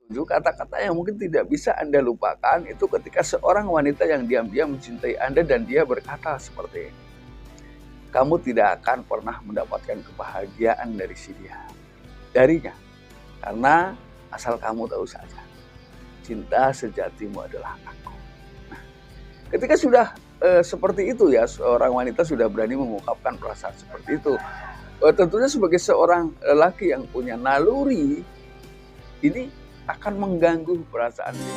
Kata-kata yang mungkin tidak bisa Anda lupakan itu ketika seorang wanita yang diam-diam mencintai Anda dan dia berkata seperti ini. Kamu tidak akan pernah mendapatkan kebahagiaan darinya. Karena asal kamu tahu saja, cinta sejatimu adalah aku. Nah, ketika sudah seperti itu ya, seorang wanita sudah berani mengungkapkan perasaan seperti itu. Tentunya sebagai seorang lelaki yang punya naluri, ini akan mengganggu perasaan dia.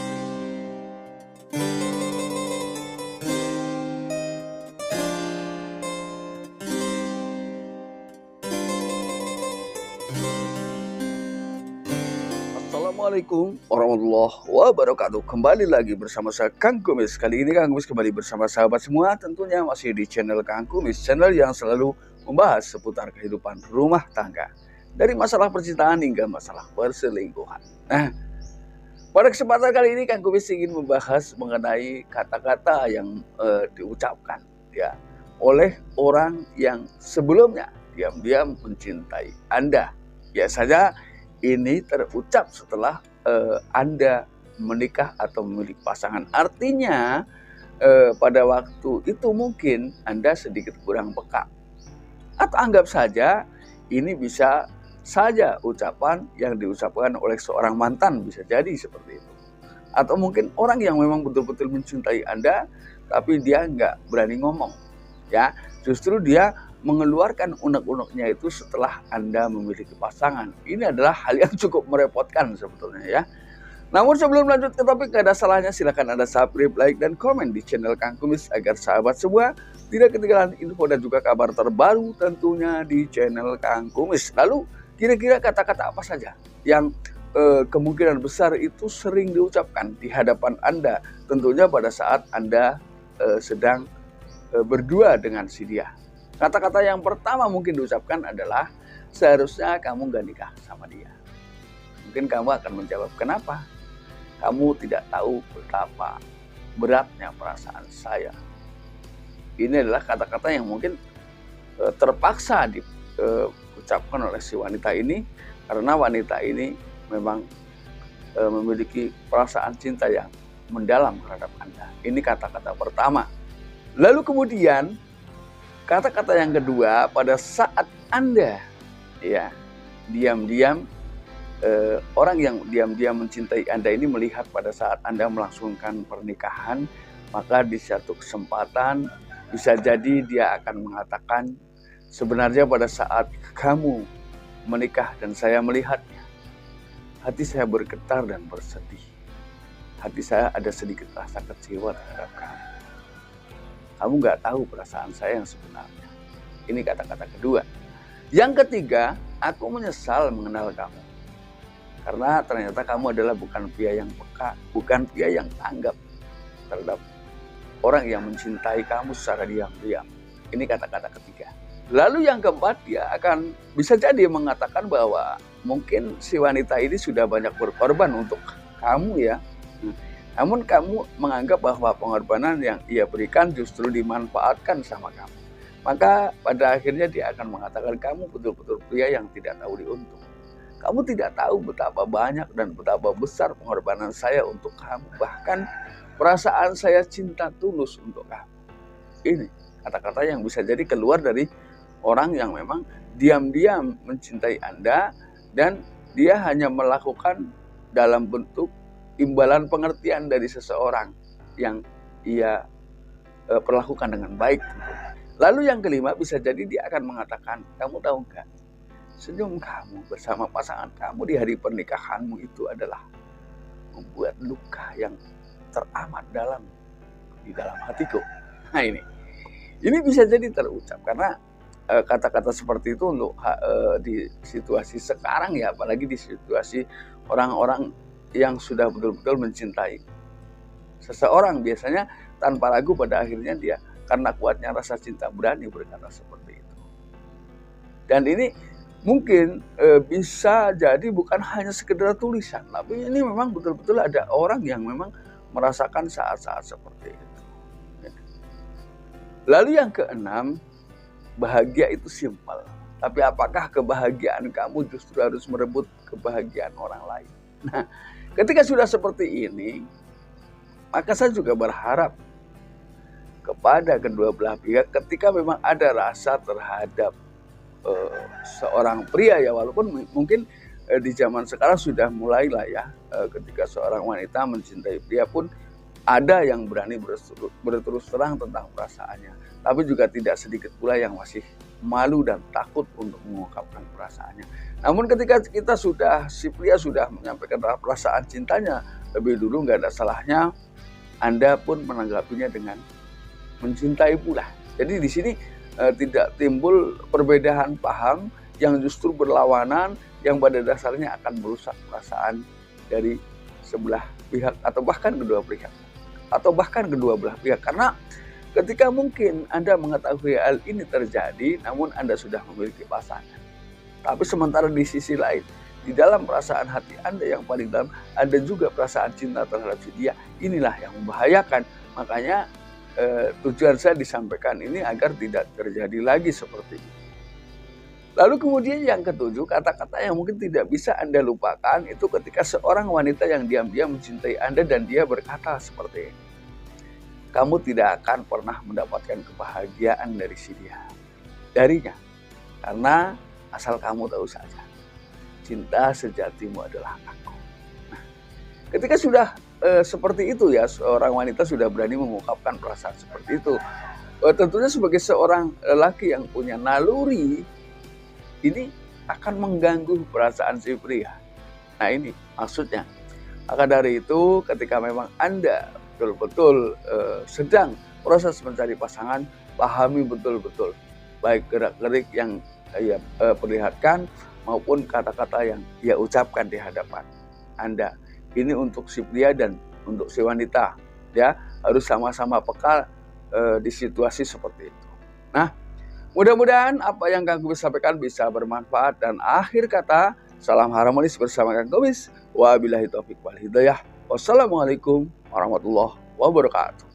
Assalamualaikum warahmatullahi wabarakatuh. Kembali lagi bersama saya Kang Kumis. Kali ini Kang Kumis kembali bersama sahabat semua, tentunya masih di channel Kang Kumis, channel yang selalu membahas seputar kehidupan rumah tangga, dari masalah percintaan hingga masalah perselingkuhan. Nah, pada kesempatan kali ini Kang Kumis ingin membahas mengenai kata-kata yang diucapkan ya oleh orang yang sebelumnya diam-diam mencintai Anda. Biasanya ini terucap setelah Anda menikah atau memiliki pasangan. Artinya pada waktu itu mungkin Anda sedikit kurang peka. Atau anggap saja ini bisa saja ucapan yang diucapkan oleh seorang mantan, bisa jadi seperti itu. Atau mungkin orang yang memang betul-betul mencintai Anda, tapi dia nggak berani ngomong. Ya, justru dia mengeluarkan unek-uneknya itu setelah Anda memiliki pasangan. Ini adalah hal yang cukup merepotkan sebetulnya ya. Namun sebelum lanjut ke topik, gak ada salahnya silakan Anda subscribe, like, dan komen di channel Kang Kumis agar sahabat semua tidak ketinggalan info dan juga kabar terbaru tentunya di channel Kang Kumis. Lalu kira-kira kata-kata apa saja yang kemungkinan besar itu sering diucapkan di hadapan Anda, tentunya pada saat Anda sedang berdua dengan si dia. Kata-kata yang pertama mungkin diucapkan adalah, seharusnya kamu gak nikah sama dia. Mungkin kamu akan menjawab, kenapa? Kamu tidak tahu betapa beratnya perasaan saya. Ini adalah kata-kata yang mungkin terpaksa diucapkan oleh si wanita ini, karena wanita ini memang memiliki perasaan cinta yang mendalam terhadap Anda. Ini kata-kata pertama. Lalu kemudian kata-kata yang kedua, pada saat Anda ya diam-diam orang yang diam-diam mencintai Anda ini melihat pada saat Anda melangsungkan pernikahan, maka di satu kesempatan bisa jadi dia akan mengatakan, sebenarnya pada saat kamu menikah dan saya melihatnya, hati saya bergetar dan bersedih. Hati saya ada sedikit rasa kecewa terhadap kamu. Kamu gak tahu perasaan saya yang sebenarnya. Ini kata-kata kedua. Yang ketiga, aku menyesal mengenal kamu. Karena ternyata kamu adalah bukan pria yang peka, bukan pria yang tanggap terhadap orang yang mencintai kamu secara diam-diam. Ini kata-kata ketiga. Lalu yang keempat, dia akan bisa jadi mengatakan bahwa mungkin si wanita ini sudah banyak berkorban untuk kamu ya. Namun kamu menganggap bahwa pengorbanan yang ia berikan justru dimanfaatkan sama kamu. Maka pada akhirnya dia akan mengatakan, kamu betul-betul pria yang tidak tahu diuntung. Kamu tidak tahu betapa banyak dan betapa besar pengorbanan saya untuk kamu. Bahkan perasaan saya cinta tulus untuk kamu. Ini kata-kata yang bisa jadi keluar dari orang yang memang diam-diam mencintai Anda, dan dia hanya melakukan dalam bentuk imbalan pengertian dari seseorang yang ia perlakukan dengan baik. Lalu yang kelima, bisa jadi dia akan mengatakan, kamu tahu nggak, senyum kamu bersama pasangan kamu di hari pernikahanmu itu adalah membuat luka yang teramat dalam di dalam hatiku. Nah ini bisa jadi terucap karena kata-kata seperti itu untuk di situasi sekarang ya, apalagi di situasi orang-orang yang sudah betul-betul mencintai seseorang, biasanya tanpa ragu pada akhirnya dia karena kuatnya rasa cinta berani berkata seperti itu. Dan ini mungkin bisa jadi bukan hanya sekedar tulisan, tapi ini memang betul-betul ada orang yang memang merasakan saat-saat seperti itu. Lalu yang keenam, bahagia itu simpel. Tapi apakah kebahagiaan kamu justru harus merebut kebahagiaan orang lain? Nah, Ketika sudah seperti ini, maka saya juga berharap kepada kedua belah pihak ketika memang ada rasa terhadap seorang pria ya, walaupun mungkin di zaman sekarang sudah mulailah ya, ketika seorang wanita mencintai pria pun ada yang berani berterus terang tentang perasaannya, tapi juga tidak sedikit pula yang masih malu dan takut untuk mengungkapkan perasaannya. Namun ketika si pria sudah menyampaikan perasaan cintanya lebih dulu, nggak ada salahnya Anda pun menanggapinya dengan mencintai pula. Jadi di sini tidak timbul perbedaan paham yang justru berlawanan, yang pada dasarnya akan merusak perasaan dari sebelah pihak atau bahkan kedua belah pihak. Karena ketika mungkin Anda mengetahui hal ini terjadi, namun Anda sudah memiliki pasangan, tapi sementara di sisi lain, di dalam perasaan hati Anda yang paling dalam, ada juga perasaan cinta terhadap si dia. Inilah yang membahayakan. Makanya tujuan saya disampaikan ini agar tidak terjadi lagi seperti ini. Lalu kemudian yang ketujuh, kata-kata yang mungkin tidak bisa Anda lupakan itu ketika seorang wanita yang diam-diam mencintai Anda dan dia berkata seperti ini. Kamu tidak akan pernah mendapatkan kebahagiaan darinya. Karena asal kamu tahu saja, cinta sejatimu adalah aku. Nah, ketika sudah seperti itu ya, seorang wanita sudah berani mengungkapkan perasaan seperti itu. Tentunya sebagai seorang lelaki yang punya naluri, ini akan mengganggu perasaan si pria. Nah ini maksudnya. Maka dari itu ketika memang Anda betul-betul sedang proses mencari pasangan, pahami betul-betul baik gerak-gerik yang ia perlihatkan maupun kata-kata yang ia ucapkan di hadapan Anda. Ini untuk si pria dan untuk si wanita, ya harus sama-sama peka di situasi seperti itu. Nah, mudah-mudahan apa yang Kang Kumis sampaikan bisa bermanfaat, dan akhir kata salam harmonis bersama Kang Kumis. Wabillahi taufiq wal hidayah. Wassalamualaikum warahmatullahi wabarakatuh.